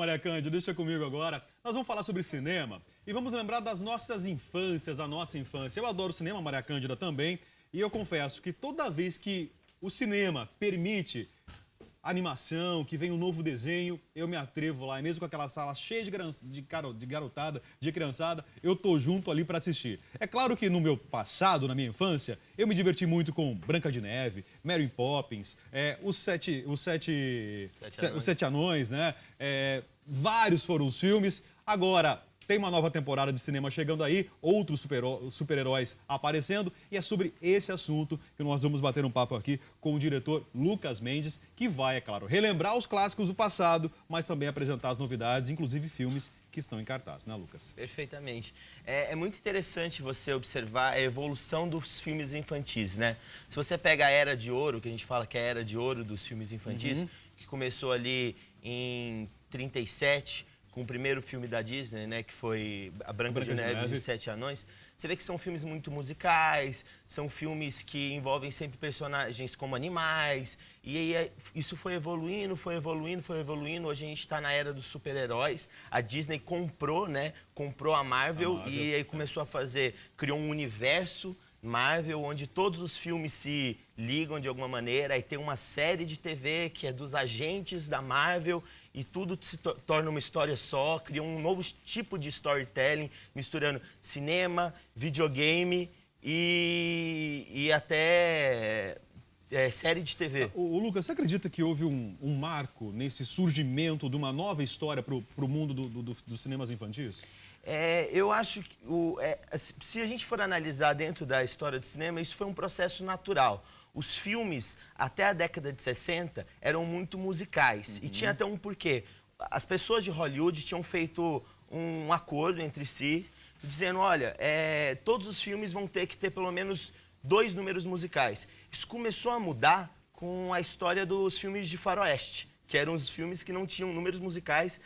Maria Cândida, deixa comigo agora. Nós vamos falar sobre cinema e vamos lembrar das nossas infâncias, da nossa infância. Eu adoro cinema, Maria Cândida também, e eu confesso que toda vez que o cinema permite animação, que vem um novo desenho, eu me atrevo lá, e mesmo com aquela sala cheia de garotada, de criançada, eu tô junto ali para assistir. É claro que no meu passado, na minha infância, eu me diverti muito com Branca de Neve, Mary Poppins, os Sete Anões, né? Vários foram os filmes. Agora, tem uma nova temporada de cinema chegando aí, outros super-heróis aparecendo, e é sobre esse assunto que nós vamos bater um papo aqui com o diretor Lucas Mendes, que vai, é claro, relembrar os clássicos do passado, mas também apresentar as novidades, inclusive filmes que estão em cartaz, né, Lucas? Perfeitamente. É muito interessante você observar a evolução dos filmes infantis, né? Se você pega a Era de Ouro, que a gente fala que é a Era de Ouro dos filmes infantis, que começou ali em 37, com o primeiro filme da Disney, né, que foi A Branca de Neve e os Sete Anões, você vê que são filmes muito musicais, são filmes que envolvem sempre personagens como animais, e aí isso foi evoluindo, foi evoluindo, foi evoluindo. Hoje a gente está na era dos super-heróis. A Disney comprou, né, comprou a Marvel, e aí começou a criou um universo Marvel, onde todos os filmes se ligam de alguma maneira, aí tem uma série de TV que é dos agentes da Marvel, e tudo se torna uma história só, cria um novo tipo de storytelling, misturando cinema, videogame e até série de TV. O Lucas, você acredita que houve um marco nesse surgimento de uma nova história para o mundo dos cinemas infantis? Eu acho que, se a gente for analisar dentro da história do cinema, isso foi um processo natural. Os filmes, até a década de 60, eram muito musicais. E tinha até um porquê. As pessoas de Hollywood tinham feito um acordo entre si, dizendo, olha, todos os filmes vão ter que ter pelo menos 2 números musicais. Isso começou a mudar com a história dos filmes de faroeste, que eram os filmes que não tinham números musicais,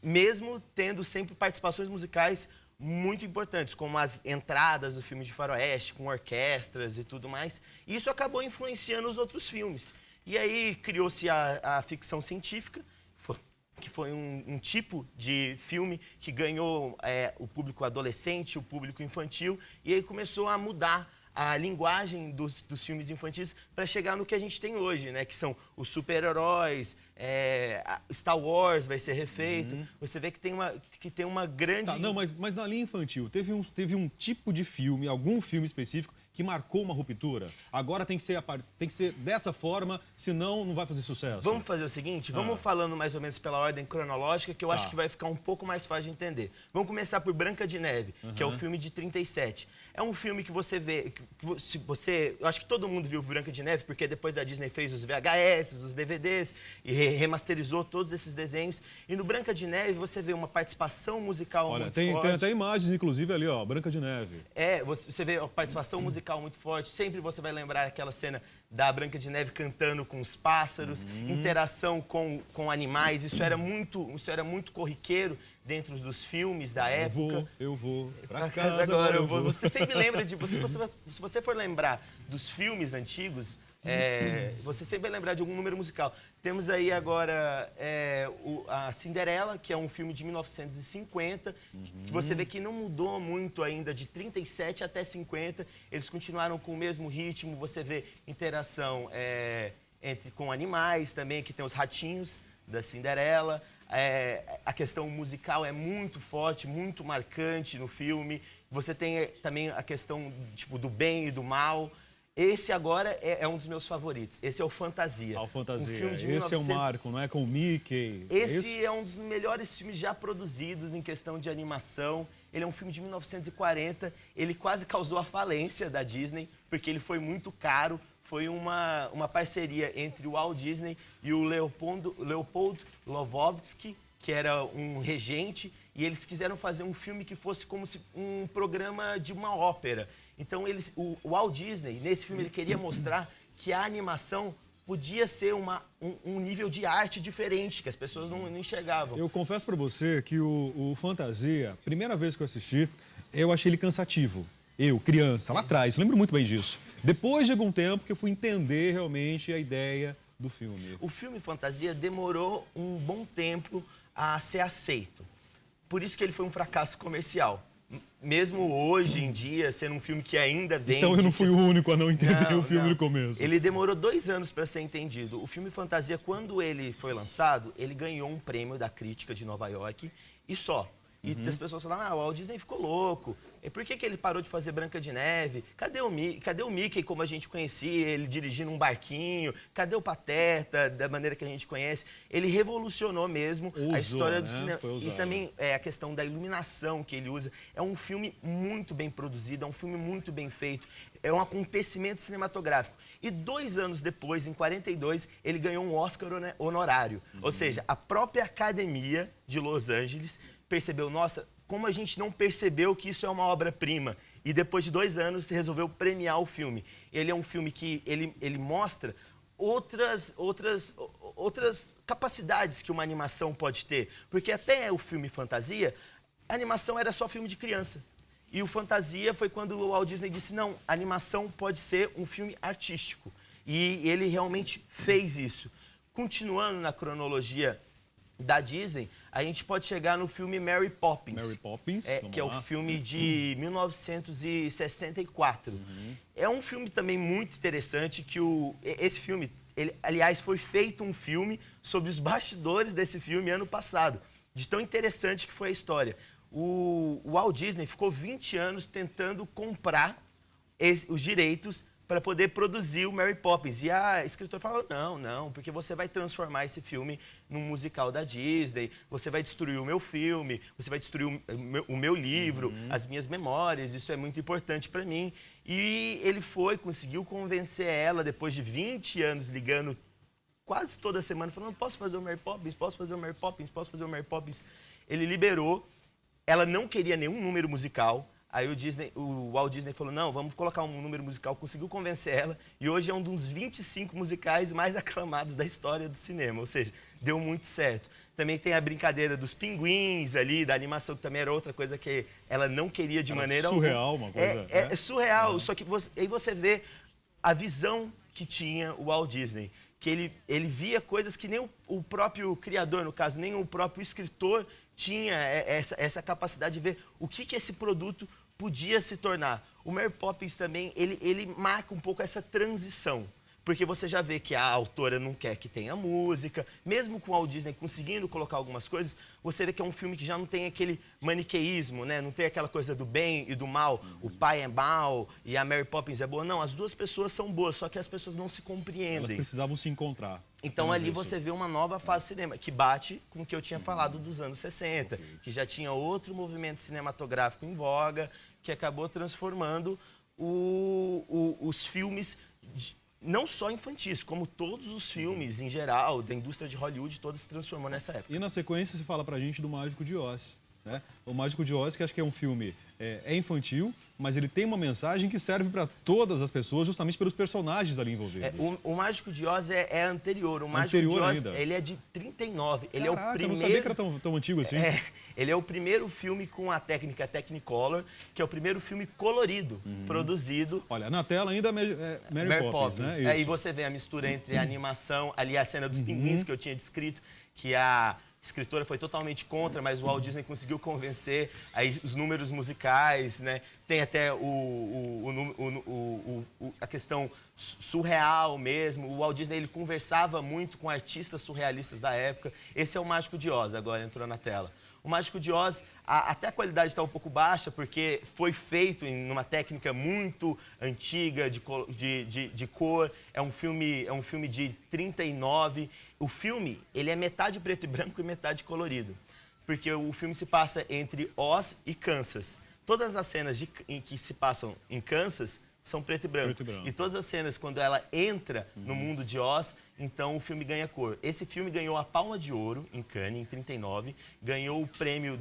mesmo tendo sempre participações musicais muito importantes, como as entradas do filme de faroeste, com orquestras e tudo mais. E isso acabou influenciando os outros filmes. E aí criou-se a ficção científica, que foi um tipo de filme que ganhou o público adolescente, o público infantil, e aí começou a mudar a linguagem dos filmes infantis para chegar no que a gente tem hoje, né? Que são os super-heróis, Star Wars vai ser refeito. Você vê que tem uma grande... Tá, não, mas na linha infantil, teve um tipo de filme, algum filme específico, que marcou uma ruptura? Agora tem que ser dessa forma, senão não vai fazer sucesso. Vamos fazer o seguinte, vamos falando mais ou menos pela ordem cronológica, que eu acho que vai ficar um pouco mais fácil de entender. Vamos começar por Branca de Neve, que é o filme de 37. É um filme que você vê, eu acho que todo mundo viu Branca de Neve, porque depois a Disney fez os VHS, os DVDs, e remasterizou todos esses desenhos. E no Branca de Neve você vê uma participação musical muito forte. Tem até imagens, inclusive, ali, ó, Branca de Neve. Você vê a participação musical muito forte. Sempre você vai lembrar aquela cena da Branca de Neve cantando com os pássaros, interação com animais. Isso era muito corriqueiro dentro dos filmes da época. Eu vou pra casa agora. Você sempre lembra de... Se você for lembrar dos filmes antigos, você sempre vai lembrar de algum número musical. Temos aí agora a Cinderela, que é um filme de 1950, que você vê que não mudou muito ainda, de 37 até 50, eles continuaram com o mesmo ritmo. Você vê interação com animais também, que tem os ratinhos da Cinderela. A questão musical é muito forte, muito marcante no filme. Você tem também a questão do bem e do mal. Esse agora é um dos meus favoritos. Esse é o Fantasia. O Fantasia. Um filme de Esse é o marco, não é? Com o Mickey. Esse é um dos melhores filmes já produzidos em questão de animação. Ele é um filme de 1940. Ele quase causou a falência da Disney, porque ele foi muito caro. Foi uma parceria entre o Walt Disney e o Leopold Lvovsky, que era um regente, e eles quiseram fazer um filme que fosse como um programa de uma ópera. Então, o Walt Disney, nesse filme, ele queria mostrar que a animação podia ser um nível de arte diferente, que as pessoas não enxergavam. Eu confesso pra você que o Fantasia, primeira vez que eu assisti, eu achei ele cansativo. Eu, criança, lá atrás, lembro muito bem disso. Depois de algum tempo que eu fui entender realmente a ideia do filme. O filme Fantasia demorou um bom tempo a ser aceito. Por isso que ele foi um fracasso comercial. Mesmo hoje em dia, sendo um filme que ainda vende... Então eu não fui o único a não entender o filme não. no começo. Ele demorou 2 anos para ser entendido. O filme Fantasia, quando ele foi lançado, ele ganhou um prêmio da crítica de Nova York e só. E as pessoas falaram, o Walt Disney ficou louco. E por que ele parou de fazer Branca de Neve? Cadê o Mickey como a gente conhecia, ele dirigindo um barquinho? Cadê o Pateta, da maneira que a gente conhece? Ele revolucionou mesmo a história do cinema. E também a questão da iluminação que ele usa. É um filme muito bem produzido, é um filme muito bem feito. É um acontecimento cinematográfico. E 2 anos depois, em 42, ele ganhou um Oscar honorário. Ou seja, a própria Academia de Los Angeles percebeu, nossa, como a gente não percebeu que isso é uma obra-prima. E depois de 2 anos, resolveu premiar o filme. Ele é um filme que ele mostra outras capacidades que uma animação pode ter. Porque até o filme Fantasia, a animação era só filme de criança. E o Fantasia foi quando o Walt Disney disse, não, a animação pode ser um filme artístico. E ele realmente fez isso. Continuando na cronologia da Disney, a gente pode chegar no filme Mary Poppins. Mary Poppins, que é o filme de 1964. É um filme também muito interessante, que esse filme, aliás, foi feito um filme sobre os bastidores desse filme ano passado, de tão interessante que foi a história. O Walt Disney ficou 20 anos tentando comprar os direitos para poder produzir o Mary Poppins. E a escritora falou, não, porque você vai transformar esse filme num musical da Disney, você vai destruir o meu filme, você vai destruir o meu livro, as minhas memórias, isso é muito importante para mim. E ele conseguiu convencer ela, depois de 20 anos ligando quase toda semana, falando, posso fazer o Mary Poppins, posso fazer o Mary Poppins, posso fazer o Mary Poppins. Ele liberou, ela não queria nenhum número musical. Aí o Walt Disney falou, não, vamos colocar um número musical, conseguiu convencer ela, e hoje é um dos 25 musicais mais aclamados da história do cinema, ou seja, deu muito certo. Também tem a brincadeira dos pinguins ali, da animação, que também era outra coisa que ela não queria de maneira surreal, uma coisa. É surreal, só que aí você vê a visão que tinha o Walt Disney, que ele via coisas que nem o próprio criador, no caso, nem o próprio escritor tinha essa capacidade de ver o que esse produto podia se tornar. O Mary Poppins também, ele marca um pouco essa transição. Porque você já vê que a autora não quer que tenha música, mesmo com o Walt Disney conseguindo colocar algumas coisas, você vê que é um filme que já não tem aquele maniqueísmo, né? Não tem aquela coisa do bem e do mal, o pai é mal e a Mary Poppins é boa. Não, as duas pessoas são boas, só que as pessoas não se compreendem. Elas precisavam se encontrar. Então ali você vê uma nova fase de cinema, que bate com o que eu tinha falado dos anos 60, que já tinha outro movimento cinematográfico em voga, que acabou transformando os filmes, não só infantis, como todos os filmes em geral, da indústria de Hollywood, todos se transformou nessa época. E na sequência se fala pra gente do Mágico de Oz. Né? O Mágico de Oz, que acho que é um filme infantil, mas ele tem uma mensagem que serve para todas as pessoas, justamente pelos personagens ali envolvidos. O Mágico de Oz é anterior. O Mágico de Oz, ele é de 39. Ele Caraca, é o primeiro... eu não sabia que era tão antigo assim. Ele é o primeiro filme com a técnica Technicolor, que é o primeiro filme colorido, produzido. Olha, na tela ainda é Mary Poppins, né? Aí você vê a mistura entre a animação, ali a cena dos pinguins que eu tinha descrito, que a escritora foi totalmente contra, mas o Walt Disney conseguiu convencer, aí os números musicais, né? Tem até a questão surreal mesmo. O Walt Disney ele conversava muito com artistas surrealistas da época. Esse é o Mágico de Oz, agora entrou na tela. O Mágico de Oz, até a qualidade está um pouco baixa, porque foi feito em uma técnica muito antiga de cor. É um filme de 39. O filme, ele é metade preto e branco e metade colorido. Porque o filme se passa entre Oz e Kansas. Todas as cenas em que se passam em Kansas são preto e branco. E todas as cenas, quando ela entra no mundo de Oz, então o filme ganha cor. Esse filme ganhou a Palma de Ouro em Cannes, em 39, ganhou o prêmio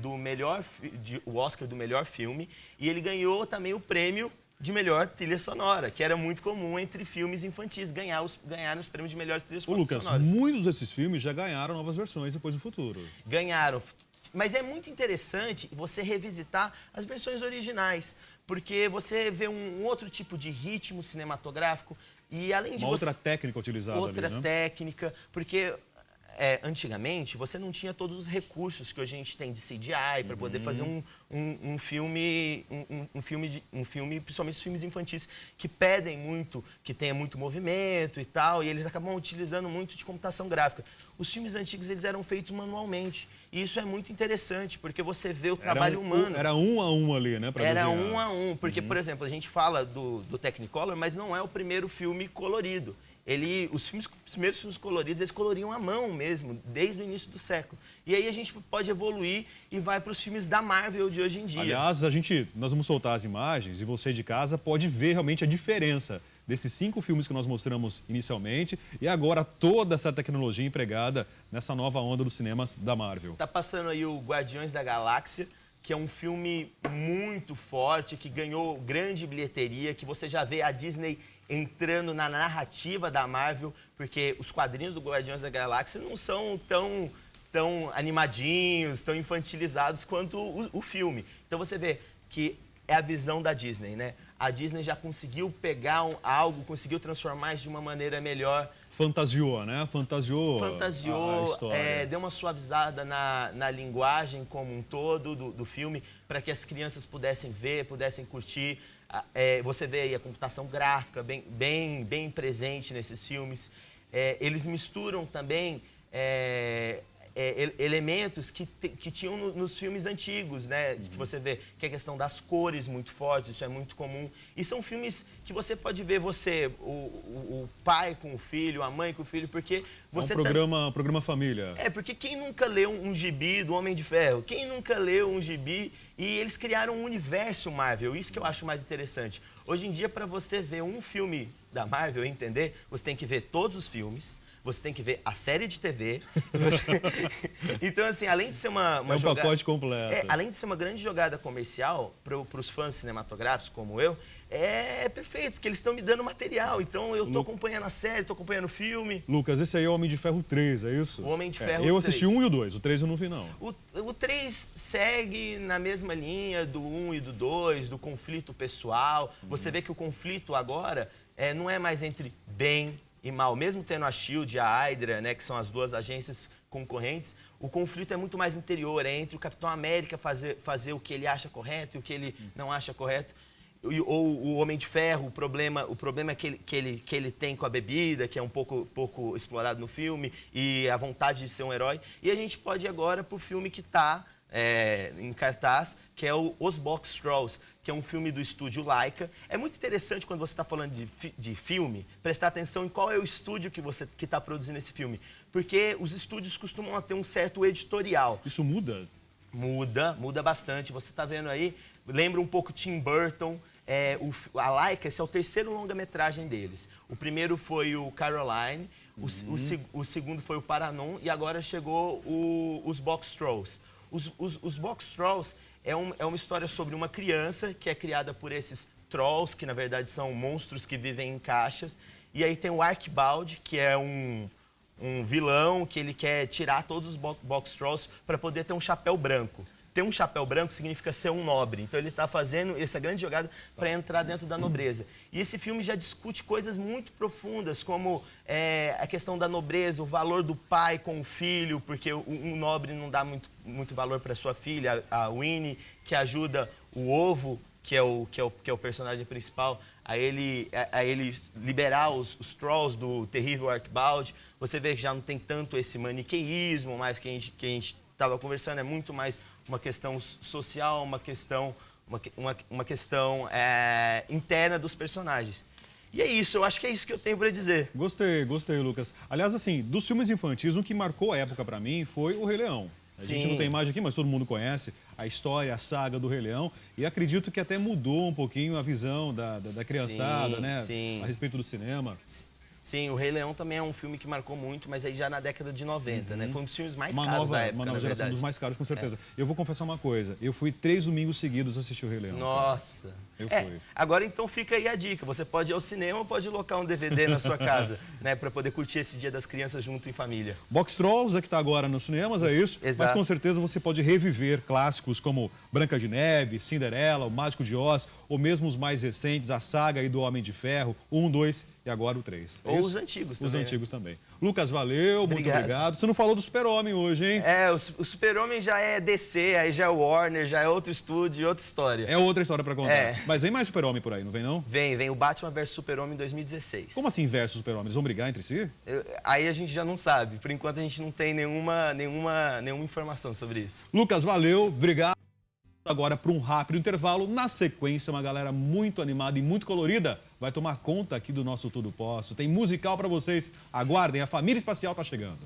o Oscar do melhor filme, e ele ganhou também o prêmio de melhor trilha sonora, que era muito comum entre filmes infantis ganharem os prêmios de melhores trilhas sonoras. Lucas, muitos desses filmes já ganharam novas versões depois no futuro. Ganharam. Mas é muito interessante você revisitar as versões originais, porque você vê um outro tipo de ritmo cinematográfico e além de outra técnica utilizada outra ali, né? técnica, porque antigamente, você não tinha todos os recursos que hoje a gente tem de CGI para poder fazer um filme, principalmente os filmes infantis, que pedem muito, que tenha muito movimento e tal, e eles acabam utilizando muito de computação gráfica. Os filmes antigos, eles eram feitos manualmente, e isso é muito interessante, porque você vê o trabalho humano. Era 1 a 1 ali, né? Era 1 a 1, porque, por exemplo, a gente fala do Technicolor, mas não é o primeiro filme colorido. Os primeiros filmes coloridos, eles coloriam à mão mesmo, desde o início do século. E aí a gente pode evoluir e vai para os filmes da Marvel de hoje em dia. Aliás, nós vamos soltar as imagens e você de casa pode ver realmente a diferença desses 5 filmes que nós mostramos inicialmente e agora toda essa tecnologia empregada nessa nova onda dos cinemas da Marvel. Tá passando aí o Guardiões da Galáxia, que é um filme muito forte, que ganhou grande bilheteria, que você já vê a Disney entrando na narrativa da Marvel, porque os quadrinhos do Guardiões da Galáxia não são tão animadinhos, tão infantilizados quanto o filme. Então você vê que é a visão da Disney, né? A Disney já conseguiu pegar algo, conseguiu transformar isso de uma maneira melhor. Fantasiou, né? Fantasiou a história. Deu uma suavizada na linguagem como um todo do filme, para que as crianças pudessem ver, pudessem curtir. Você vê aí a computação gráfica bem presente nesses filmes. Eles misturam também elementos que tinham nos filmes antigos, né? Que você vê que é a questão das cores muito fortes, isso é muito comum. E são filmes que você pode ver o pai com o filho, a mãe com o filho, porque você... É um programa família. Porque quem nunca leu um gibi do Homem de Ferro? Quem nunca leu um gibi? E eles criaram um universo Marvel, isso que eu acho mais interessante. Hoje em dia, para você ver um filme da Marvel e entender, você tem que ver todos os filmes, você tem que ver a série de TV. Então, assim, além de ser uma jogada... pacote completo. Além de ser uma grande jogada comercial para os fãs cinematográficos como eu, é perfeito, porque eles estão me dando material. Então, eu estou acompanhando a série, estou acompanhando o filme. Lucas, esse aí é o Homem de Ferro 3, é isso? O Homem de Ferro 3. Eu assisti o 1 e o 2, o 3 eu não vi, não. O 3 segue na mesma linha do 1 e do 2, do conflito pessoal. Você vê que o conflito agora não é mais entre bem e mal. Mesmo tendo a SHIELD e a Hydra, né, que são as duas agências concorrentes, o conflito é muito mais interior, é entre o Capitão América fazer o que ele acha correto e o que ele não acha correto. Ou o Homem de Ferro, o problema que ele tem com a bebida, que é um pouco explorado no filme, e a vontade de ser um herói. E a gente pode ir agora para o filme que está em cartaz, que é Os Box Trolls, que é um filme do estúdio Laika. É muito interessante quando você está falando de filme, prestar atenção em qual é o estúdio que está produzindo esse filme. Porque os estúdios costumam ter um certo editorial. Isso muda? Muda bastante. Você está vendo aí, lembra um pouco Tim Burton. A Laika, esse é o terceiro longa-metragem deles. O primeiro foi o Caroline, o segundo foi o Paranon e agora chegou os Box Trolls. Os Box Trolls é uma história sobre uma criança que é criada por esses trolls, que na verdade são monstros que vivem em caixas. E aí tem o Archibald, que é um vilão que ele quer tirar todos os Box Trolls para poder ter um chapéu branco. Ter um chapéu branco significa ser um nobre. Então ele está fazendo essa grande jogada para entrar dentro da nobreza. E esse filme já discute coisas muito profundas, como a questão da nobreza, o valor do pai com o filho, porque um nobre não dá muito valor para sua filha, a Winnie, que ajuda o Ovo, que é o personagem principal, a ele liberar os trolls do terrível Archibald. Você vê que já não tem tanto esse maniqueísmo mais que a gente estava conversando, é muito mais uma questão social, uma questão interna dos personagens. E é isso, eu acho que é isso que eu tenho para dizer. Gostei, Lucas. Aliás, assim, dos filmes infantis, um que marcou a época para mim foi o Rei Leão. A gente não tem imagem aqui, mas todo mundo conhece a história, a saga do Rei Leão. E acredito que até mudou um pouquinho a visão da criançada, né? A respeito do cinema. Sim, o Rei Leão também é um filme que marcou muito, mas aí já na década de 90, né? Foi um dos filmes mais caros da época, uma nova geração dos mais caros, com certeza. Eu vou confessar uma coisa, eu fui 3 domingos seguidos assistir o Rei Leão. Nossa! Eu fui. Agora então fica aí a dica, você pode ir ao cinema ou pode locar um DVD na sua casa, né? Pra poder curtir esse Dia das Crianças junto em família. Box Trolls é que tá agora nos cinemas, é isso? Exato. Mas com certeza você pode reviver clássicos como Branca de Neve, Cinderela, O Mágico de Oz, ou mesmo os mais recentes, a saga aí do Homem de Ferro, 1, 2 e agora o 3. Ou os antigos também. Os antigos também. Lucas, valeu, muito Obrigado. obrigado. Você não falou do Super-Homem hoje, hein? O Super-Homem já é DC, aí já é Warner, já é outro estúdio, outra história. É outra história pra contar. É. Mas vem mais Super-Homem por aí, não vem não? Vem o Batman vs Super-Homem em 2016. Como assim versus Super-Homem? Eles vão brigar entre si? Aí a gente já não sabe. Por enquanto a gente não tem nenhuma informação sobre isso. Lucas, valeu, obrigado. Agora para um rápido intervalo. Na sequência, uma galera muito animada e muito colorida vai tomar conta aqui do nosso Tudo Posso. Tem musical para vocês. Aguardem, a Família Espacial tá chegando.